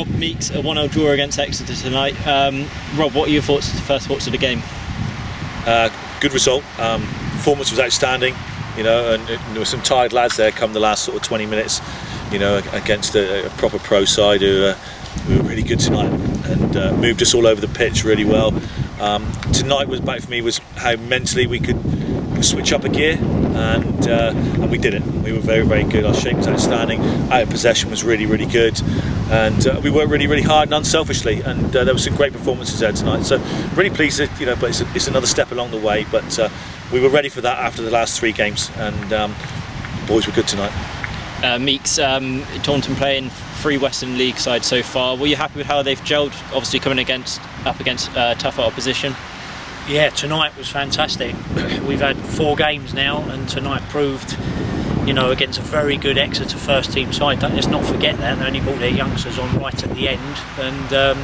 Rob Meeks, a 1-0 draw against Exeter tonight. Rob, what are your first thoughts of the game? Good result. Performance was outstanding, and there were some tired lads there come the last sort of 20 minutes, against a proper pro side who were really good tonight and moved us all over the pitch really well. Tonight was back for me was how mentally we could switch up a gear, and we did it. We were very, very good. Our shape was outstanding. Out of possession was really, really good, and we worked really, really hard and unselfishly. And there were some great performances there tonight. So really pleased that, but it's another step along the way. But we were ready for that after the last 3 games, and the boys were good tonight. Meeks, Taunton playing 3 Western League sides so far. Were you happy with how they've gelled? Obviously coming up against tougher opposition. Yeah, tonight was fantastic. We've had 4 games now, and tonight proved, against a very good Exeter first team side. Let's not forget that they only brought their youngsters on right at the end, and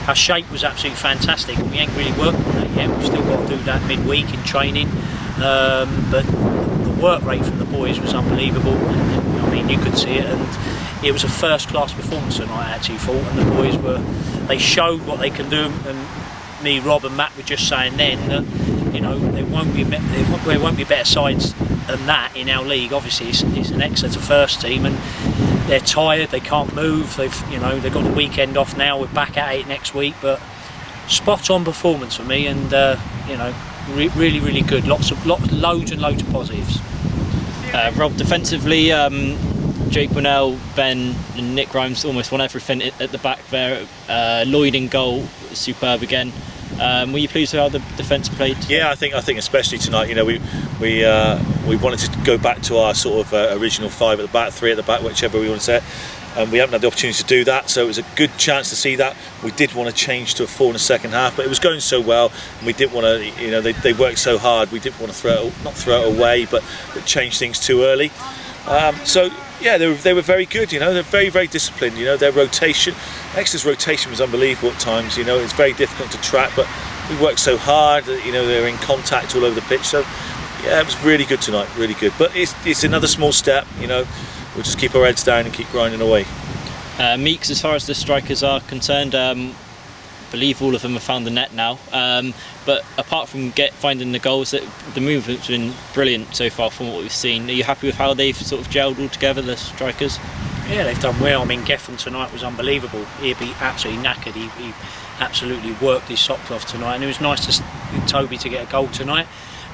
our shape was absolutely fantastic. And we ain't really worked on that yet. We've still got to do that midweek in training, but the work rate from the boys was unbelievable. And, you could see it, and it was a first-class performance tonight. I actually thought, and the boys they showed what they can do. And me, Rob and Matt were just saying then that there won't be better sides than that in our league. Obviously it's an Exeter first team, and they're tired, they can't move, they've got the weekend off now, we're back at it next week, but spot on performance for me, and really, really good. Loads and loads of positives. Rob, defensively, Jake Winnell, Ben and Nick Grimes almost won everything at the back there. Lloyd in goal, superb again. Were you pleased with how the defence played? Yeah, I think especially tonight. We wanted to go back to our sort of original 5 at the back, 3 at the back, whichever we want to say it. And we haven't had the opportunity to do that, so it was a good chance to see that. We did want to change to a 4 in the second half, but it was going so well, and we didn't want to. They worked so hard. We didn't want to not throw it away, but change things too early. So yeah, they were very good. They're very, very disciplined. Their rotation, Exeter's rotation was unbelievable at times. It's very difficult to track, but we worked so hard. They're in contact all over the pitch. So yeah, it was really good tonight, really good. But it's another small step. We'll just keep our heads down and keep grinding away. Meeks, as far as the strikers are concerned, I believe all of them have found the net now. But apart from finding the goals, the movement's been brilliant so far from what we've seen. Are you happy with how they've sort of gelled all together, the strikers? Yeah, they've done well. Geffen tonight was unbelievable. He'd be absolutely knackered. He absolutely worked his socks off tonight, and it was nice to Toby to get a goal tonight.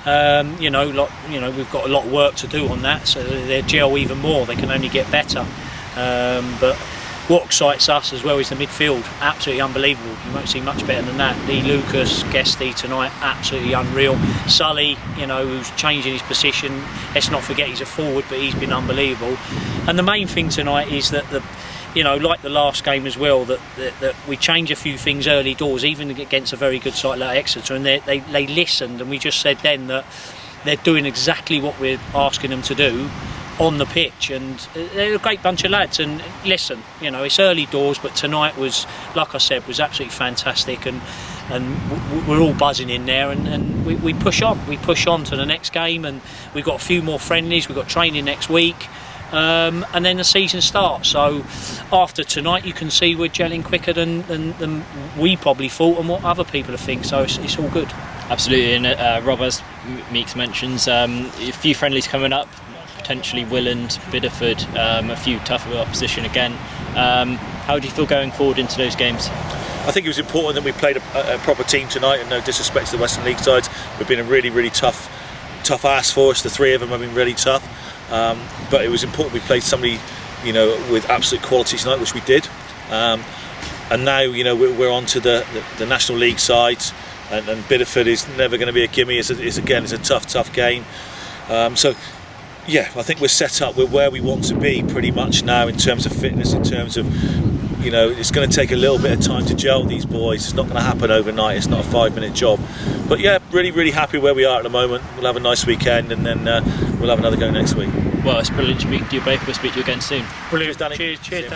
We've got a lot of work to do on that, so they'll gel even more. They can only get better. But what excites us as well is the midfield. Absolutely unbelievable. You won't see much better than that. Lee Lucas, Guesty tonight, absolutely unreal. Sully, who's changing his position. Let's not forget he's a forward, but he's been unbelievable. And the main thing tonight is that like the last game as well, that we change a few things early doors, even against a very good side like Exeter, and they listened, and we just said then that they're doing exactly what we're asking them to do on the pitch, and they're a great bunch of lads. And listen, it's early doors, but tonight was, like I said, was absolutely fantastic, and we're all buzzing in there, and we push on to the next game, and we've got a few more friendlies, we've got training next week. And then the season starts. So after tonight, you can see we're gelling quicker than we probably thought, and what other people think. So it's all good. Absolutely. And Rob, as Meeks mentions, a few friendlies coming up, potentially Willand, Bideford, a few tougher opposition again. How do you feel going forward into those games? I think it was important that we played a proper team tonight, and no disrespect to the Western League sides. We've been a really, really tough ass for us. The 3 of them have been really tough. But it was important we played somebody, with absolute quality tonight, which we did. And now, we're on to the National League sides, and Bideford is never going to be a gimme. It's a tough game. So yeah, I think we're set up. We're where we want to be pretty much now in terms of fitness, in terms of, it's going to take a little bit of time to gel these boys. It's not going to happen overnight. It's not a 5-minute job. But yeah, really, really happy where we are at the moment. We'll have a nice weekend, and then we'll have another go next week. Well, it's brilliant to speak to you both. We'll speak to you again soon. Brilliant, Danny. Cheers, Danny.